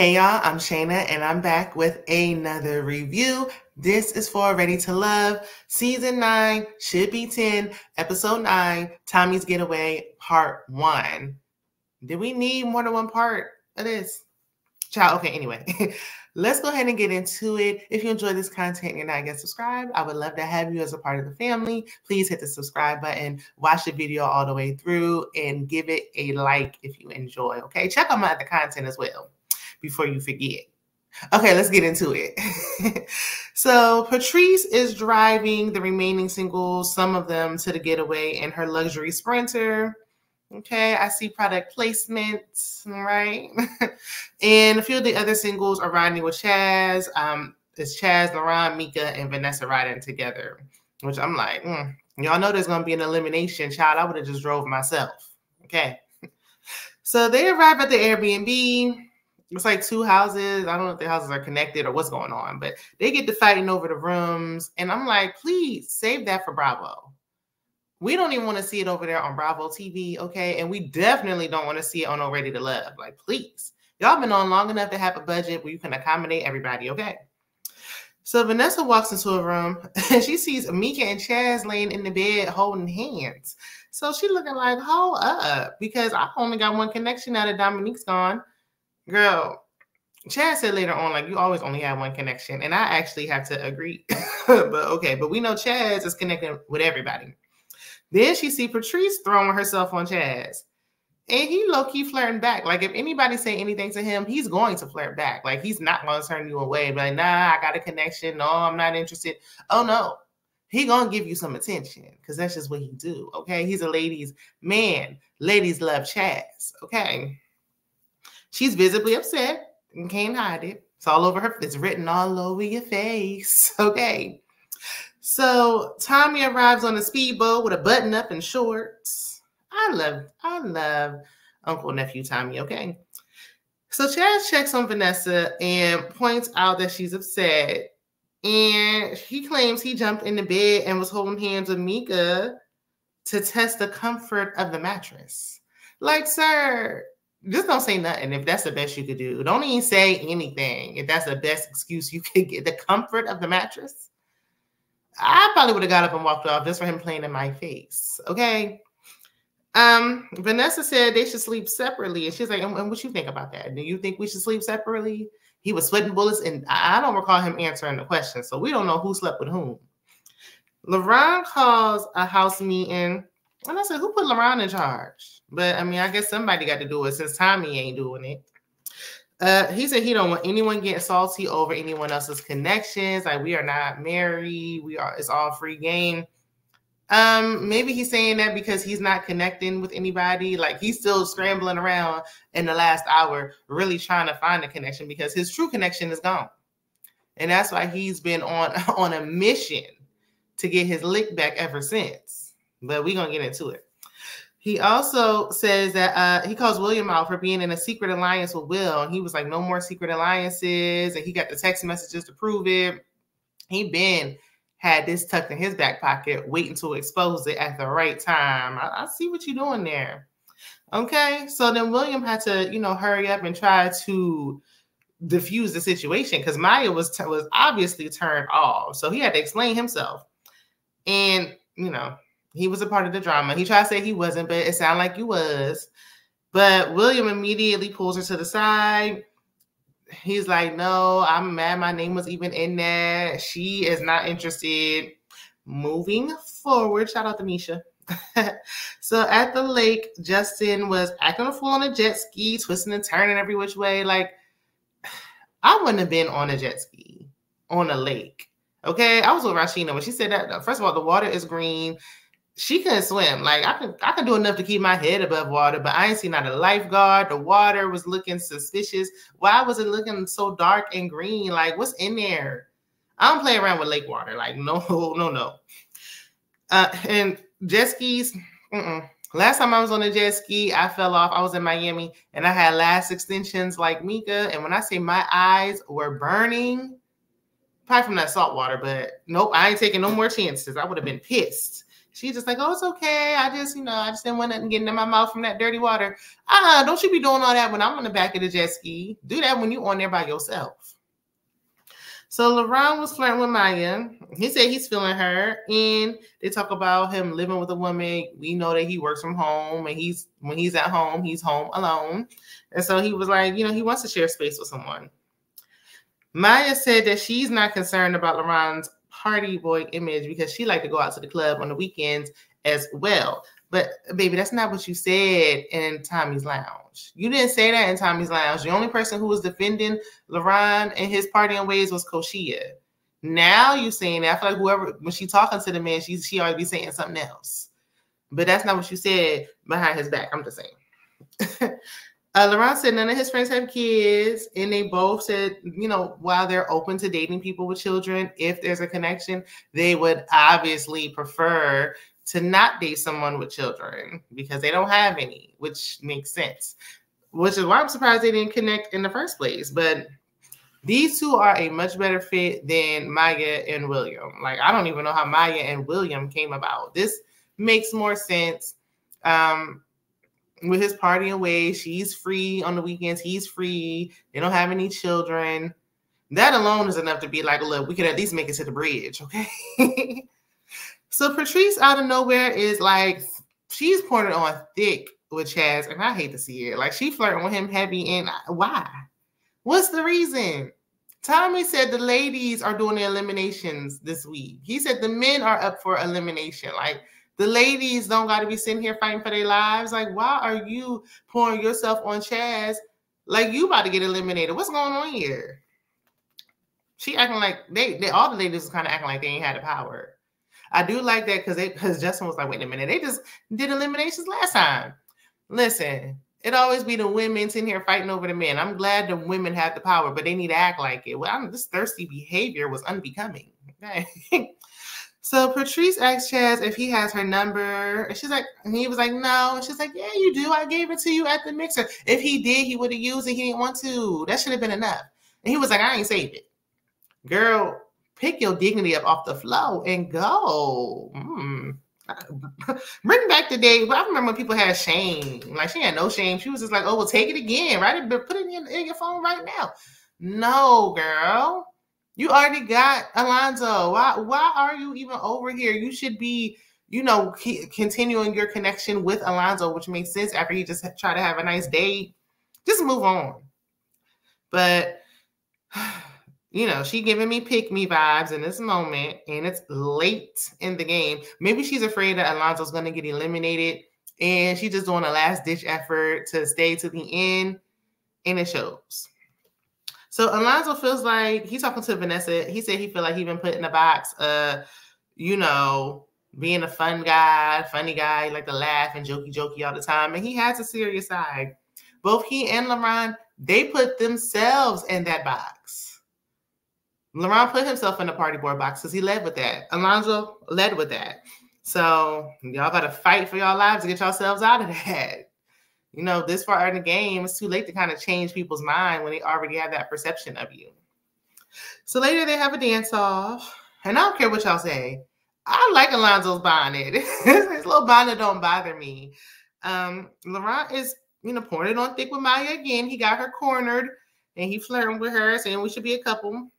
Hey y'all, I'm Shayna and I'm back with another review. This is for Ready to Love, Season 9, should be 10, Episode 9, Tommy's Getaway, Part 1. Did we need more than one part of this? Child, okay, anyway. Let's go ahead and get into it. If you enjoy this content and you're not yet subscribed, I would love to have you as a part of the family. Please hit the subscribe button, watch the video all the way through, and give it a like if you enjoy, okay? Check out my other content as well before you forget. Okay, let's get into it. So Patrice is driving the remaining singles, some of them to the getaway in her luxury Sprinter. Okay, I see product placement, right? And a few of the other singles are riding with Chaz. It's Chaz, Laron, Mya, and Vanessa riding together, which I'm like, y'all know there's going to be an elimination, child. I would have just drove myself. Okay. So they arrive at the Airbnb. It's like two houses. I don't know if the houses are connected or what's going on, but they get to fighting over the rooms. And I'm like, please save that for Bravo. We don't even want to see it over there on Bravo TV, okay? And we definitely don't want to see it on No Ready to Love. Like, please. Y'all been on long enough to have a budget where you can accommodate everybody, okay? So Vanessa walks into a room and she sees Mya and Chaz laying in the bed holding hands. So she looking like, hold up, because I only got one connection now that Dominique's gone. Girl, Chaz said later on, like, you always only have one connection. And I actually have to agree. But okay, but we know Chaz is connecting with everybody. Then she see Patrice throwing herself on Chaz. And he low-key flirting back. Like, if anybody say anything to him, he's going to flirt back. Like, he's not going to turn you away. Like, nah, I got a connection. No, I'm not interested. Oh, no. He going to give you some attention because that's just what he do, okay? He's a ladies' man. Ladies love Chaz, okay? She's visibly upset and can't hide it. It's all over her. It's written all over your face, okay? So Tommy arrives on a speedboat with a button up and shorts. I love Uncle Nephew Tommy, okay? So Chaz checks on Vanessa and points out that she's upset. And he claims he jumped in the bed and was holding hands with Mya to test the comfort of the mattress. Like, sir, just don't say nothing if that's the best you could do. Don't even say anything if that's the best excuse you could get. The comfort of the mattress? I probably would have got up and walked off just for him playing in my face. Okay. Vanessa said they should sleep separately. And she's like, and what you think about that? Do you think we should sleep separately? He was sweating bullets, and I don't recall him answering the question. So we don't know who slept with whom. Laron calls a house meeting. And I said, who put Laron in charge? But I mean, I guess somebody got to do it since Tommy ain't doing it. He said he don't want anyone getting salty over anyone else's connections. Like, we are not married. It's all free game. Maybe he's saying that because he's not connecting with anybody. Like, he's still scrambling around in the last hour, really trying to find a connection because his true connection is gone. And that's why he's been on a mission to get his lick back ever since. But we're going to get into it. He also says that he calls William out for being in a secret alliance with Will. And he was like, no more secret alliances. And he got the text messages to prove it. He had this tucked in his back pocket, waiting to expose it at the right time. I see what you're doing there. Okay. So then William had to, hurry up and try to diffuse the situation because Mya was obviously turned off. So he had to explain himself. And, he was a part of the drama. He tried to say he wasn't, but it sounded like he was. But William immediately pulls her to the side. He's like, no, I'm mad my name was even in there. She is not interested. Moving forward, shout out to Misha. So at the lake, Justin was acting a fool on a jet ski, twisting and turning every which way. Like, I wouldn't have been on a jet ski on a lake. Okay, I was with Rashina when she said that. First of all, the water is green. She couldn't swim. Like, I could do enough to keep my head above water, but I ain't seen not a lifeguard. The water was looking suspicious. Why was it looking so dark and green? Like, what's in there? I don't play around with lake water. Like, no. And jet skis, Last time I was on a jet ski, I fell off. I was in Miami, and I had lash extensions like Mya. And when I say my eyes were probably from that salt water, but nope, I ain't taking no more chances. I would have been pissed. She's just like, oh, it's okay. I just didn't want nothing getting in my mouth from that dirty water. Don't you be doing all that when I'm on the back of the jet ski. Do that when you're on there by yourself. So Laron was flirting with Mya. He said he's feeling her, and they talk about him living with a woman. We know that he works from home, and when he's at home, he's home alone. And so he was like, he wants to share space with someone. Mya said that she's not concerned about Laron's party boy image because she liked to go out to the club on the weekends as well. But baby, that's not what you said in Tommy's Lounge. You didn't say that in Tommy's Lounge. The only person who was defending Laron and his partying ways was Cashapp. Now you saying that. I feel like when she talking to the man, she already be saying something else. But that's not what you said behind his back. I'm just saying. Laron said none of his friends have kids, and they both said, while they're open to dating people with children, if there's a connection, they would obviously prefer to not date someone with children because they don't have any, which makes sense. Which is why I'm surprised they didn't connect in the first place. But these two are a much better fit than Mya and William. Like, I don't even know how Mya and William came about. This makes more sense. With his partying ways, she's free on the weekends. He's free. They don't have any children. That alone is enough to be like, look, we can at least make it to the bridge, okay? So Patrice out of nowhere is like, she's pouring it on thick with Chaz, and I hate to see it. Like, she flirting with him heavy, and why? What's the reason? Tommy said the ladies are doing the eliminations this week. He said the men are up for elimination. Like, the ladies don't got to be sitting here fighting for their lives. Like, why are you pouring yourself on Chaz like you about to get eliminated? What's going on here? She acting like all the ladies was kind of acting like they ain't had the power. I do like that because Justin was like, wait a minute, they just did eliminations last time. Listen, it always be the women sitting here fighting over the men. I'm glad the women have the power, but they need to act like it. Well, this thirsty behavior was unbecoming. Okay. So Patrice asked Chaz if he has her number. And he was like, no. And she's like, yeah, you do. I gave it to you at the mixer. If he did, he would have used it. He didn't want to. That should have been enough. And he was like, I ain't saved it. Girl, pick your dignity up off the floor and go. Bring back the day. But I remember when people had shame. Like, she had no shame. She was just like, oh, well, take it again. Right? Put it in your phone right now. No, girl. You already got Alonzo. Why are you even over here? You should be, continuing your connection with Alonzo, which makes sense after he just tried to have a nice date. Just move on. But, she giving me pick me vibes in this moment, and it's late in the game. Maybe she's afraid that Alonzo's going to get eliminated, and she's just doing a last-ditch effort to stay to the end, and it shows. So Alonzo feels like he's talking to Vanessa. He said he feel like he's been put in a box, being a funny guy, like to laugh and jokey all the time. And he has a serious side. Both he and Laron, they put themselves in that box. Laron put himself in the party boy box because he led with that. Alonzo led with that. So y'all got to fight for y'all lives to get yourselves out of that. This far in the game, it's too late to kind of change people's mind when they already have that perception of you. So later they have a dance-off. And I don't care what y'all say. I like Alonzo's bonnet. His little bonnet don't bother me. Laron is, pouring it on thick with Mya again. He got her cornered, and he flirting with her, saying we should be a couple.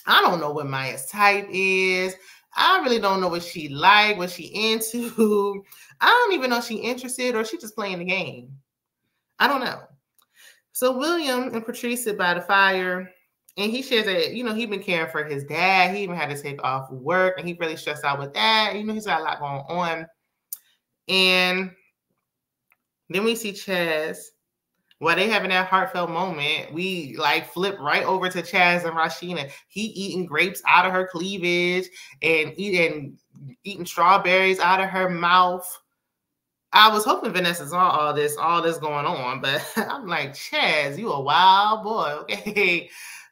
I don't know what Mya's type is. I really don't know what she like, what she into. I don't even know if she's interested or she just playing the game. I don't know. So William and Patrice sit by the fire, and he shares that, he's been caring for his dad. He even had to take off work, and he really stressed out with that. He's got a lot going on. And then we see Chaz. While they having that heartfelt moment, we flip right over to Chaz and Rashina. He eating grapes out of her cleavage and eating strawberries out of her mouth. I was hoping Vanessa saw all this going on, but I'm like, Chaz, you a wild boy.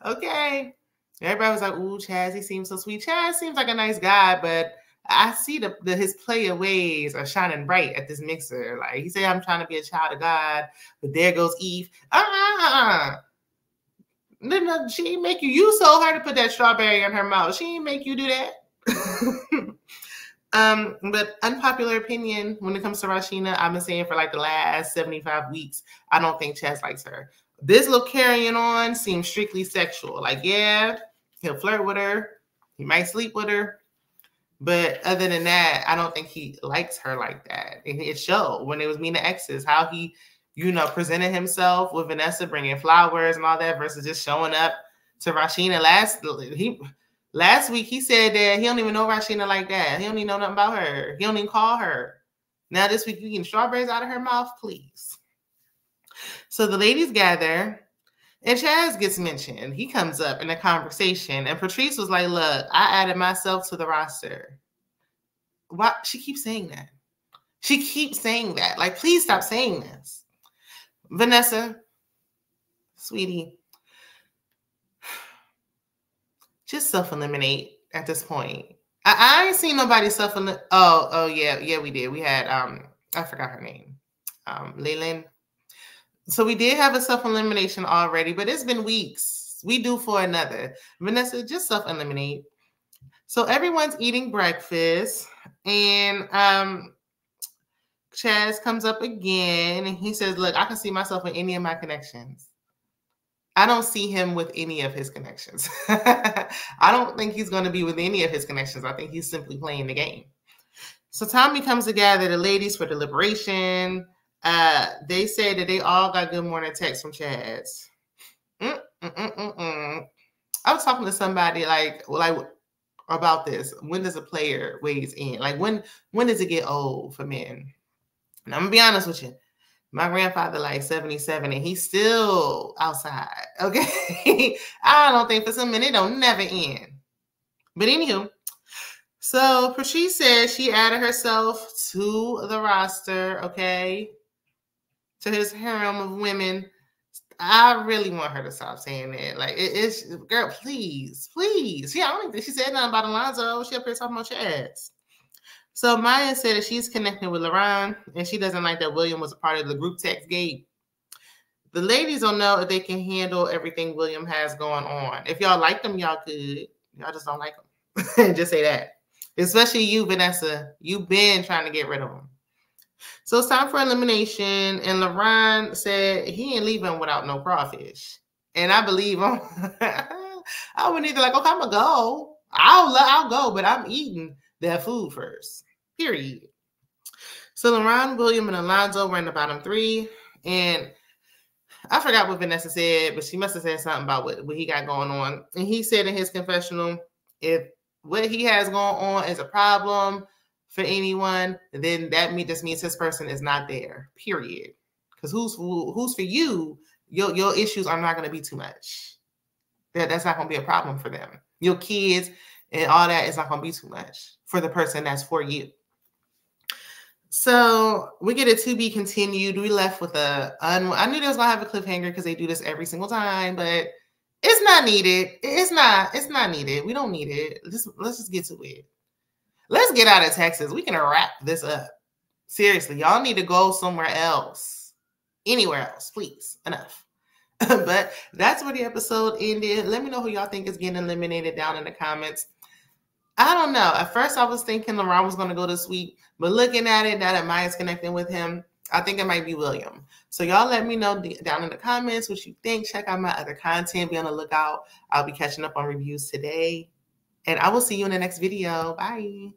Okay. Everybody was like, ooh, Chaz, he seems so sweet. Chaz seems like a nice guy, but I see his player ways are shining bright at this mixer. Like, he said, I'm trying to be a child of God, but there goes Eve. She ain't make you. You told her to put that strawberry in her mouth. She ain't make you do that. But unpopular opinion when it comes to Rashina, I've been saying for like the last 75 weeks, I don't think Chaz likes her. This little carrying on seems strictly sexual. Like, yeah, he'll flirt with her, he might sleep with her, but other than that, I don't think he likes her like that. And it showed when it was meeting the exes, how he, presented himself with Vanessa, bringing flowers and all that, versus just showing up to Rashina. Last week, he said that he don't even know Rashina like that. He don't even know nothing about her. He don't even call her. Now this week, you getting strawberries out of her mouth, please. So the ladies gather, and Chaz gets mentioned. He comes up in a conversation, and Patrice was like, look, I added myself to the roster. Why? She keeps saying that. She keeps saying that. Like, please stop saying this. Vanessa, sweetie, just self-eliminate at this point. I ain't seen nobody self-eliminate. Oh, yeah, we did. We had, I forgot her name, Leland. So we did have a self-elimination already, but it's been weeks. We due for another. Vanessa, just self-eliminate. So everyone's eating breakfast, and Chaz comes up again, and he says, look, I can see myself in any of my connections. I don't see him with any of his connections. I don't think he's going to be with any of his connections. I think he's simply playing the game. So Tommy comes to gather the ladies for deliberation. They say that they all got good morning texts from Chaz. I was talking to somebody like about this. When does a player weighs in? Like when does it get old for men? And I'm gonna be honest with you. My grandfather like 77 and he's still outside. Okay. I don't think for some men it don't never end. But anywho, so Patrice said she added herself to the roster, okay, to his harem of women. I really want her to stop saying that. Like, it's girl, please. Yeah, I don't think she said nothing about Alonzo. She up here talking about your ass. So Mya said that she's connecting with Laron, and she doesn't like that William was a part of the group text gate. The ladies don't know if they can handle everything William has going on. If y'all like them, y'all could. Y'all just don't like them. Just say that. Especially you, Vanessa. You've been trying to get rid of them. So it's time for elimination, and Laron said he ain't leaving without no crawfish. And I believe him. I wouldn't either like, okay, I'm going to go. I'll go, but I'm eating that food first. Period. So Laron, William, and Alonzo were in the bottom three. And I forgot what Vanessa said, but she must have said something about what he got going on. And he said in his confessional, if what he has going on is a problem for anyone, then that just means his person is not there, period. Because who's for you, your issues are not going to be too much. That's not going to be a problem for them. Your kids and all that is not going to be too much for the person that's for you. So we get a to be continued. We left with I knew they was going to have a cliffhanger because they do this every single time, but it's not needed. It's not needed. We don't need it. Let's just get to it. Let's get out of Texas. We can wrap this up. Seriously, y'all need to go somewhere else. Anywhere else, please. Enough. But that's where the episode ended. Let me know who y'all think is getting eliminated down in the comments. I don't know. At first, I was thinking Laron was going to go this week. But looking at it, now that Mya's connecting with him, I think it might be William. So y'all let me know down in the comments what you think. Check out my other content. Be on the lookout. I'll be catching up on reviews today. And I will see you in the next video. Bye.